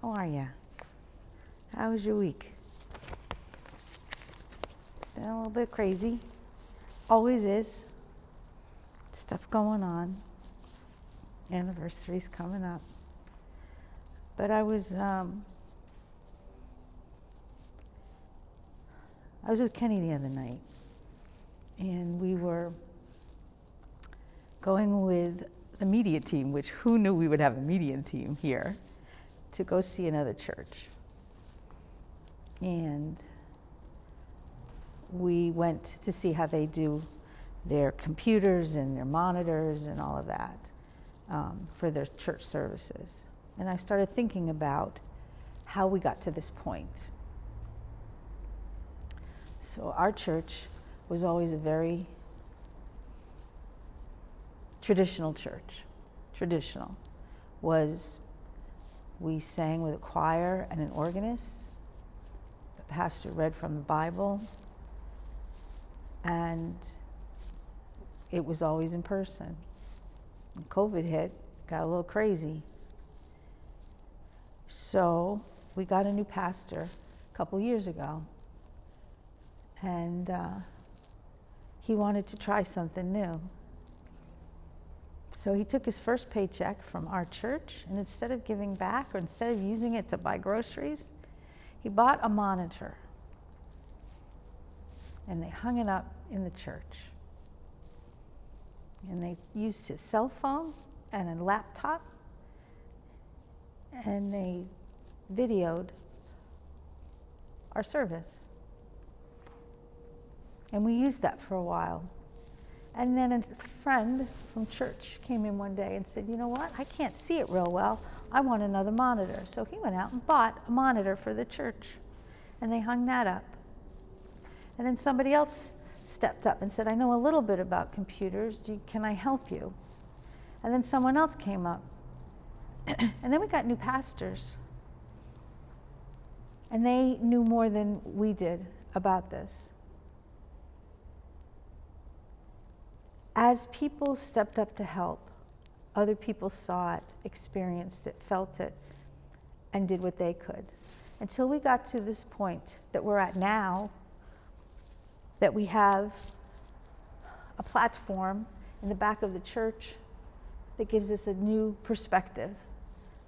How are you? How was your week? Been a little bit crazy. Always is. Stuff going on. Anniversaries coming up. But I was with Kenny the other night, and we were going with the media team, which who knew we would have a media team here, to go see another church. And we went to see how they do their computers and their monitors and all of that for their church services. And I started thinking about how we got to this point. So our church was always a very traditional church. Traditional was we sang with a choir and an organist. The pastor read from the Bible, and it was always in person. When COVID hit, got a little crazy. So we got a new pastor a couple years ago, and he wanted to try something new. So he took his first paycheck from our church, and instead of giving back, or instead of using it to buy groceries, he bought a monitor, and they hung it up in the church. And they used his cell phone and a laptop, and they videoed our service. And we used that for a while. And then a friend from church came in one day and said, you know what, I can't see it real well. I want another monitor. So he went out and bought a monitor for the church, and they hung that up. And then somebody else stepped up and said, I know a little bit about computers. Can I help you? And then someone else came up. And then we got new pastors. And they knew more than we did about this. As people stepped up to help, other people saw it, experienced it, felt it, and did what they could. Until we got to this point that we're at now, that we have a platform in the back of the church that gives us a new perspective,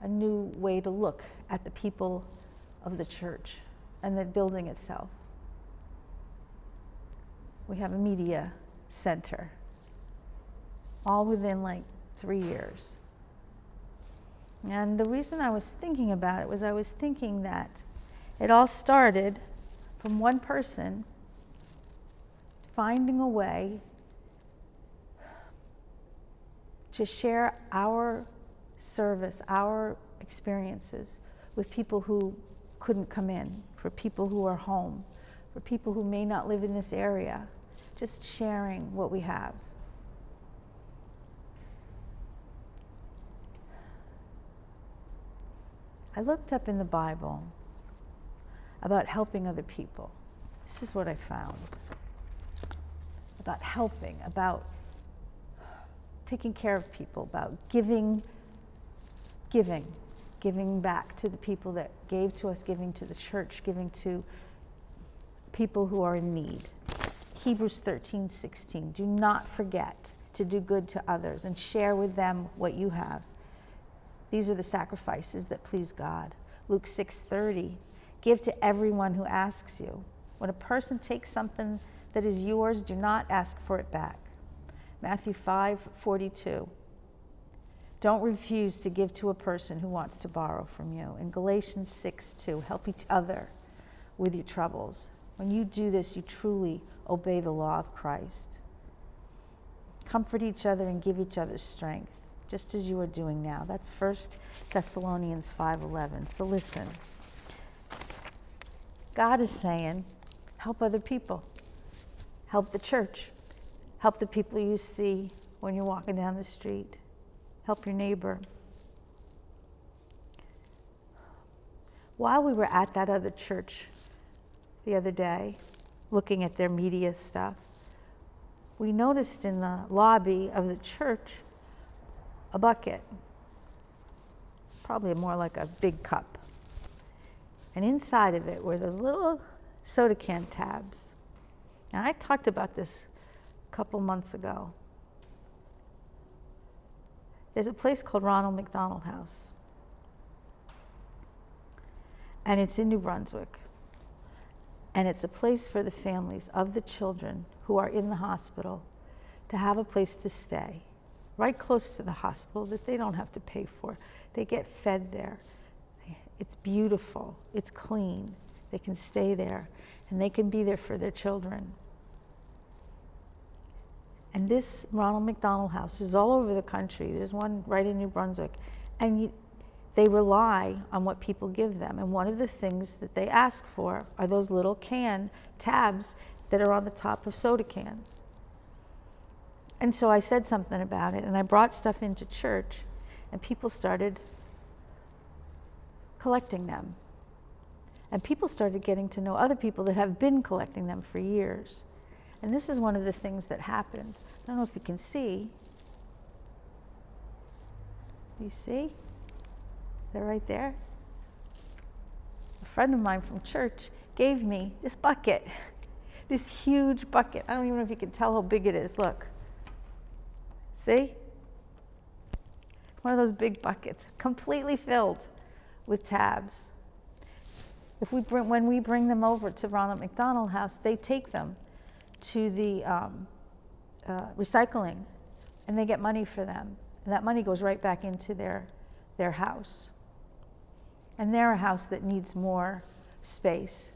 a new way to look at the people of the church and the building itself. We have a media center, all within like 3 years. And the reason I was thinking about it was I was thinking that it all started from one person finding a way to share our service, our experiences with people who couldn't come in, for people who are home, for people who may not live in this area, just sharing what we have. I looked up in the Bible about helping other people. This is what I found. About helping, about taking care of people, about giving back to the people that gave to us, giving to the church, giving to people who are in need. Hebrews 13:16. Do not forget to do good to others and share with them what you have. These are the sacrifices that please God. Luke 6:30. Give to everyone who asks you. When a person takes something that is yours, do not ask for it back. Matthew 5:42. Don't refuse to give to a person who wants to borrow from you. In Galatians 6:2, help each other with your troubles. When you do this, you truly obey the law of Christ. Comfort each other and give each other strength, just as you are doing now. That's 1 Thessalonians 5:11. So listen, God is saying, help other people. Help the church. Help the people you see when you're walking down the street. Help your neighbor. While we were at that other church the other day, looking at their media stuff, we noticed in the lobby of the church a bucket, probably more like a big cup, And inside of it were those little soda can tabs. And I talked about this a couple months ago. There's a place called Ronald McDonald House. And it's in New Brunswick. And it's a place for the families of the children who are in the hospital to have a place to stay, right close to the hospital that they don't have to pay for. They get fed there. It's beautiful, it's clean. They can stay there and they can be there for their children. And this Ronald McDonald House is all over the country. There's one right in New Brunswick. And they rely on what people give them. And one of the things that they ask for are those little can tabs that are on the top of soda cans. And so I said something about it, and I brought stuff into church, and people started collecting them. And people started getting to know other people that have been collecting them for years. And this is one of the things that happened. I don't know if you can see. You see? They're right there. A friend of mine from church gave me this bucket, this huge bucket. I don't even know if you can tell how big it is. Look. See? One of those big buckets, completely filled with tabs. When we bring them over to Ronald McDonald House, they take them to the recycling, and they get money for them. And that money goes right back into their house. And they're a house that needs more space.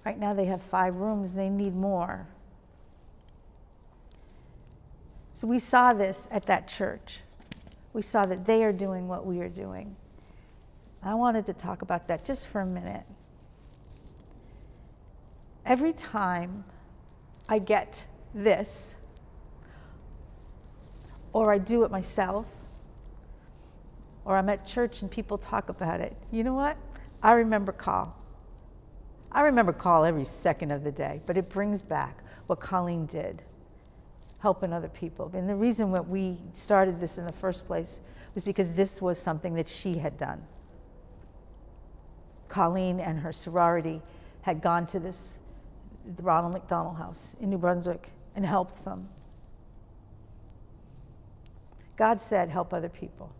Right now they have 5 rooms, they need more. So we saw this at that church. We saw that they are doing what we are doing. I wanted to talk about that just for a minute. Every time I get this, or I do it myself, or I'm at church and people talk about it, you know what? I remember Carl. I remember Carl every second of the day, but it brings back what Colleen did, helping other people. And the reason that we started this in the first place was because this was something that she had done. Colleen and her sorority had gone to the Ronald McDonald House in New Brunswick and helped them. God said, help other people.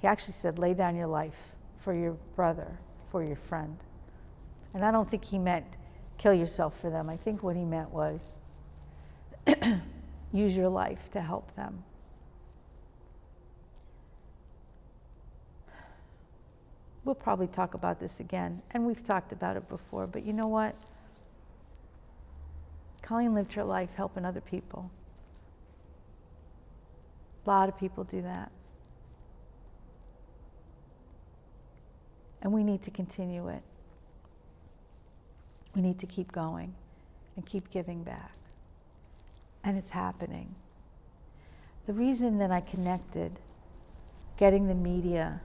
He actually said, lay down your life for your brother, for your friend. And I don't think he meant kill yourself for them. I think what he meant was use your life to help them. We'll probably talk about this again, and we've talked about it before, but you know what? Colleen lived her life helping other people. A lot of people do that. And we need to continue it. We need to keep going and keep giving back. And it's happening. The reason that I connected getting the media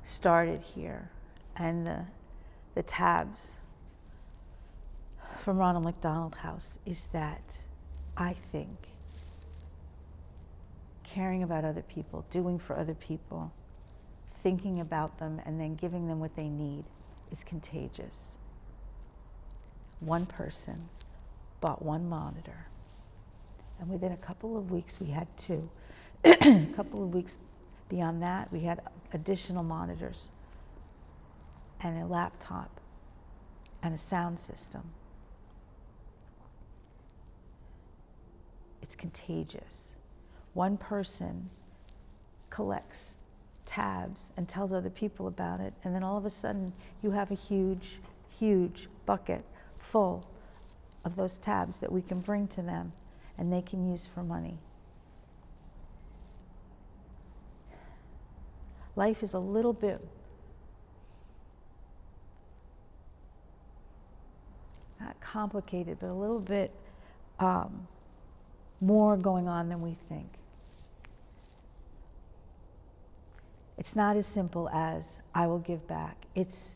started here and the tabs from Ronald McDonald House is that I think caring about other people, doing for other people, thinking about them and then giving them what they need is contagious. One person bought 1 monitor, and within a couple of weeks we had 2. A couple of weeks beyond that we had additional monitors and a laptop and a sound system. It's contagious. One person collects tabs and tells other people about it, and then all of a sudden you have a huge, huge bucket full of those tabs that we can bring to them and they can use for money. Life is a little bit not complicated, but a little bit more going on than we think. It's not as simple as I will give back. It's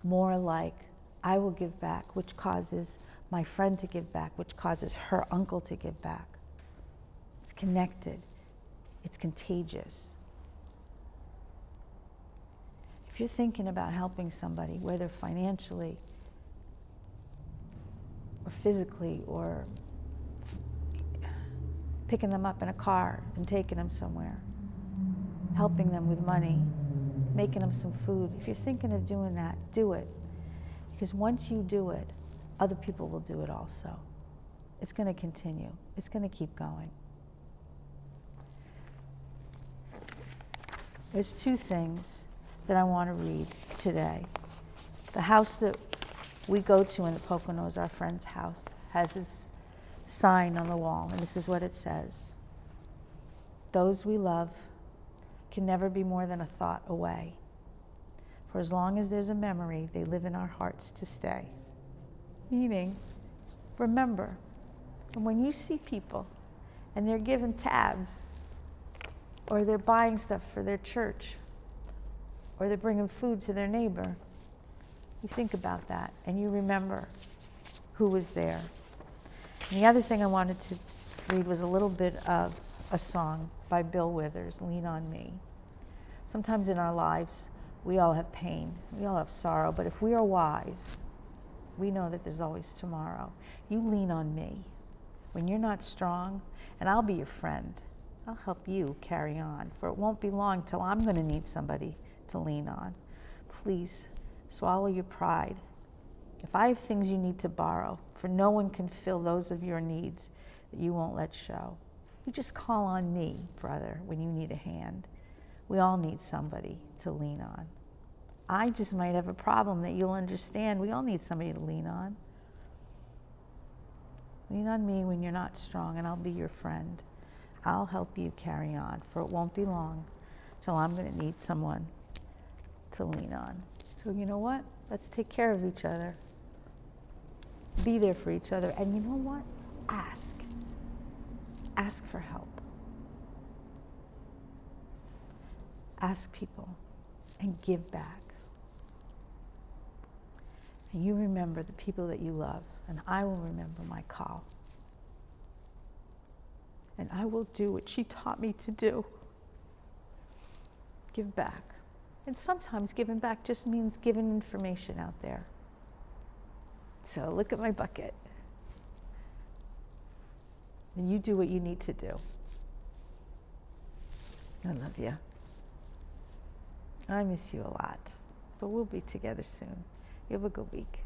more like I will give back, which causes my friend to give back, which causes her uncle to give back. It's connected. It's contagious. If If you're thinking about helping somebody, whether financially or physically or picking them up in a car and taking them somewhere, helping them with money, making them some food, if you're thinking of doing that, do it. Because once you do it, other people will do it also. It's going to continue. It's going to keep going. There's two things that I want to read today. The house that we go to in the Poconos, our friend's house, has this sign on the wall, and this is what it says. Those we love can never be more than a thought away. For as long as there's a memory, they live in our hearts to stay. Meaning, remember, and when you see people and they're given tabs, or they're buying stuff for their church, or they're bringing food to their neighbor, you think about that and you remember who was there. And the other thing I wanted to read was a little bit of a song by Bill Withers, Lean on Me. Sometimes in our lives, we all have pain, we all have sorrow, but if we are wise, we know that there's always tomorrow. You lean on me when you're not strong, and I'll be your friend. I'll help you carry on, for it won't be long till I'm going to need somebody to lean on. Please swallow your pride. If I have things you need to borrow, for no one can fill those of your needs that you won't let show. You just call on me, brother, when you need a hand. We all need somebody to lean on. I just might have a problem that you'll understand. We all need somebody to lean on. Lean on me when you're not strong, and I'll be your friend. I'll help you carry on, for it won't be long till I'm going to need someone to lean on. So you know what? Let's take care of each other. Be there for each other. And you know what? Ask. Ask for help. Ask people and give back. And you remember the people that you love, and I will remember my call. And I will do what she taught me to do. Give back. And sometimes giving back just means giving information out there. So look at my bucket. And you do what you need to do. I love you. I miss you a lot. But we'll be together soon. You have a good week.